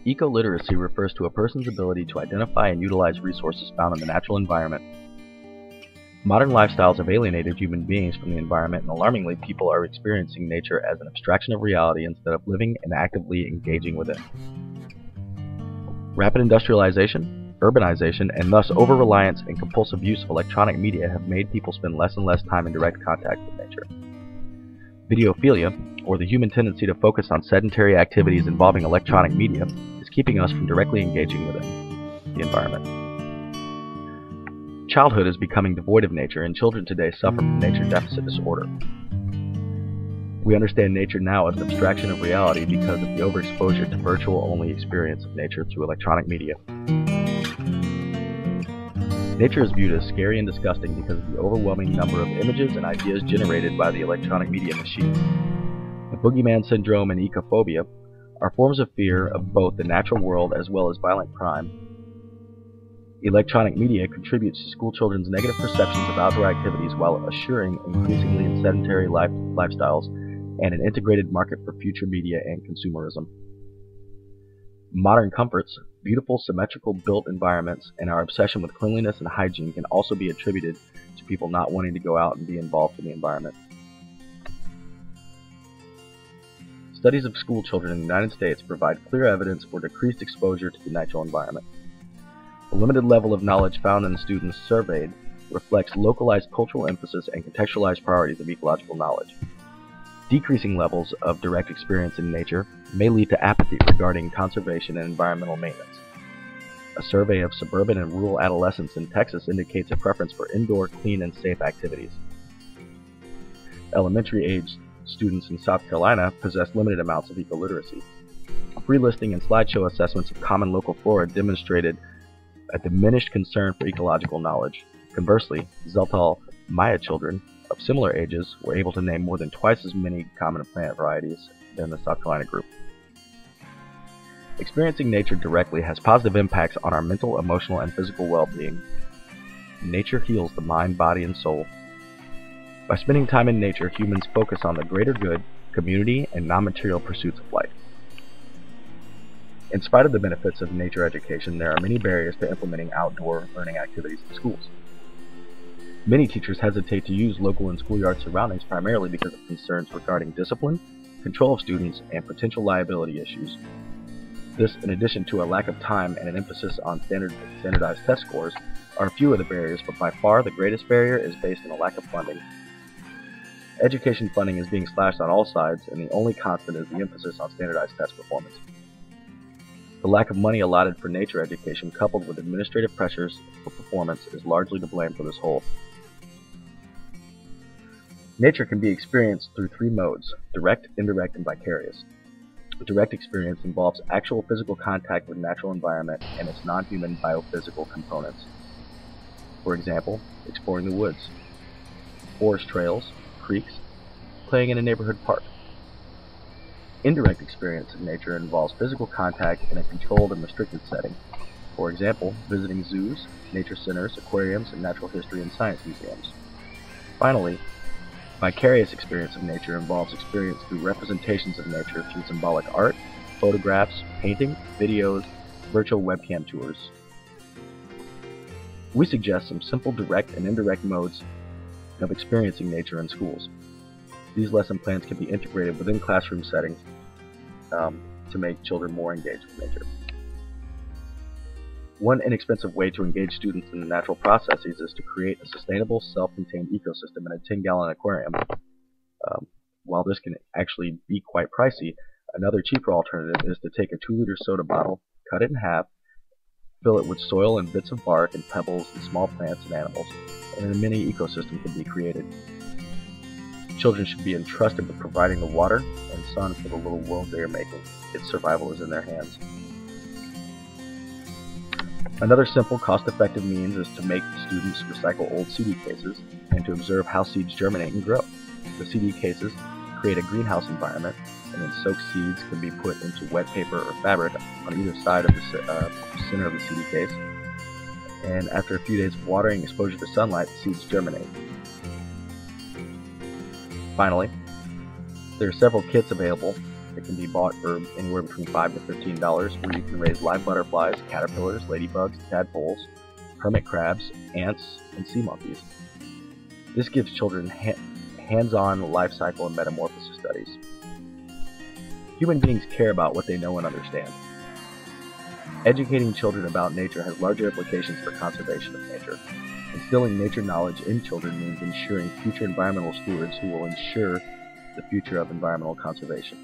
Ecoliteracy refers to a person's ability to identify and utilize resources found in the natural environment. Modern lifestyles have alienated human beings from the environment, and alarmingly, people are experiencing nature as an abstraction of reality instead of living and actively engaging with it. Rapid industrialization, urbanization, and thus over-reliance and compulsive use of electronic media have made people spend less and less time in direct contact with nature. Videophilia, or the human tendency to focus on sedentary activities involving electronic media, is keeping us from directly engaging with the environment. Childhood is becoming devoid of nature, and children today suffer from nature deficit disorder. We understand nature now as an abstraction of reality because of the overexposure to virtual-only experience of nature through electronic media. Nature is viewed as scary and disgusting because of the overwhelming number of images and ideas generated by the electronic media machine. The boogeyman syndrome and ecophobia are forms of fear of both the natural world as well as violent crime. Electronic media contributes to school children's negative perceptions of outdoor activities while assuring increasingly sedentary lifestyles and an integrated market for future media and consumerism. Modern comforts, beautiful symmetrical built environments, and our obsession with cleanliness and hygiene can also be attributed to people not wanting to go out and be involved in the environment. Studies of school children in the United States provide clear evidence for decreased exposure to the natural environment. The limited level of knowledge found in the students surveyed reflects localized cultural emphasis and contextualized priorities of ecological knowledge. Decreasing levels of direct experience in nature may lead to apathy regarding conservation and environmental maintenance. A survey of suburban and rural adolescents in Texas indicates a preference for indoor, clean, and safe activities. Elementary-aged students in South Carolina possess limited amounts of ecoliteracy. Free listing and slideshow assessments of common local flora demonstrated a diminished concern for ecological knowledge. Conversely, Zeltal Maya children of similar ages were able to name more than twice as many common plant varieties than the South Carolina group. Experiencing nature directly has positive impacts on our mental, emotional, and physical well-being. Nature heals the mind, body, and soul. By spending time in nature, humans focus on the greater good, community, and non-material pursuits of life. In spite of the benefits of nature education, there are many barriers to implementing outdoor learning activities in schools. Many teachers hesitate to use local and schoolyard surroundings primarily because of concerns regarding discipline, control of students, and potential liability issues. This, in addition to a lack of time and an emphasis on standardized test scores, are a few of the barriers, but by far the greatest barrier is based on a lack of funding. Education funding is being slashed on all sides, and the only constant is the emphasis on standardized test performance. The lack of money allotted for nature education, coupled with administrative pressures for performance, is largely to blame for this whole. Nature can be experienced through three modes: direct, indirect, and vicarious. Direct experience involves actual physical contact with the natural environment and its non-human biophysical components. For example, exploring the woods, forest trails, creeks, playing in a neighborhood park. Indirect experience in nature involves physical contact in a controlled and restricted setting. For example, visiting zoos, nature centers, aquariums, and natural history and science museums. Finally, vicarious experience of nature involves experience through representations of nature through symbolic art, photographs, painting, videos, virtual webcam tours. We suggest some simple direct and indirect modes of experiencing nature in schools. These lesson plans can be integrated within classroom settings to make children more engaged with nature. One inexpensive way to engage students in the natural processes is to create a sustainable, self-contained ecosystem in a 10-gallon aquarium. While this can actually be quite pricey, another cheaper alternative is to take a 2-liter soda bottle, cut it in half, fill it with soil and bits of bark and pebbles and small plants and animals, and a mini ecosystem can be created. Children should be entrusted with providing the water and sun for the little world they are making. Its survival is in their hands. Another simple, cost-effective means is to make students recycle old CD cases and to observe how seeds germinate and grow. The CD cases create a greenhouse environment, and then soaked seeds can be put into wet paper or fabric on either side of the center of the CD case. And after a few days of watering and exposure to sunlight, the seeds germinate. Finally, there are several kits available It can be bought for anywhere between $5 to $15, where you can raise live butterflies, caterpillars, ladybugs, tadpoles, hermit crabs, ants, and sea monkeys. This gives children hands-on life cycle and metamorphosis studies. Human beings care about what they know and understand. Educating children about nature has larger implications for conservation of nature. Instilling nature knowledge in children means ensuring future environmental stewards who will ensure the future of environmental conservation.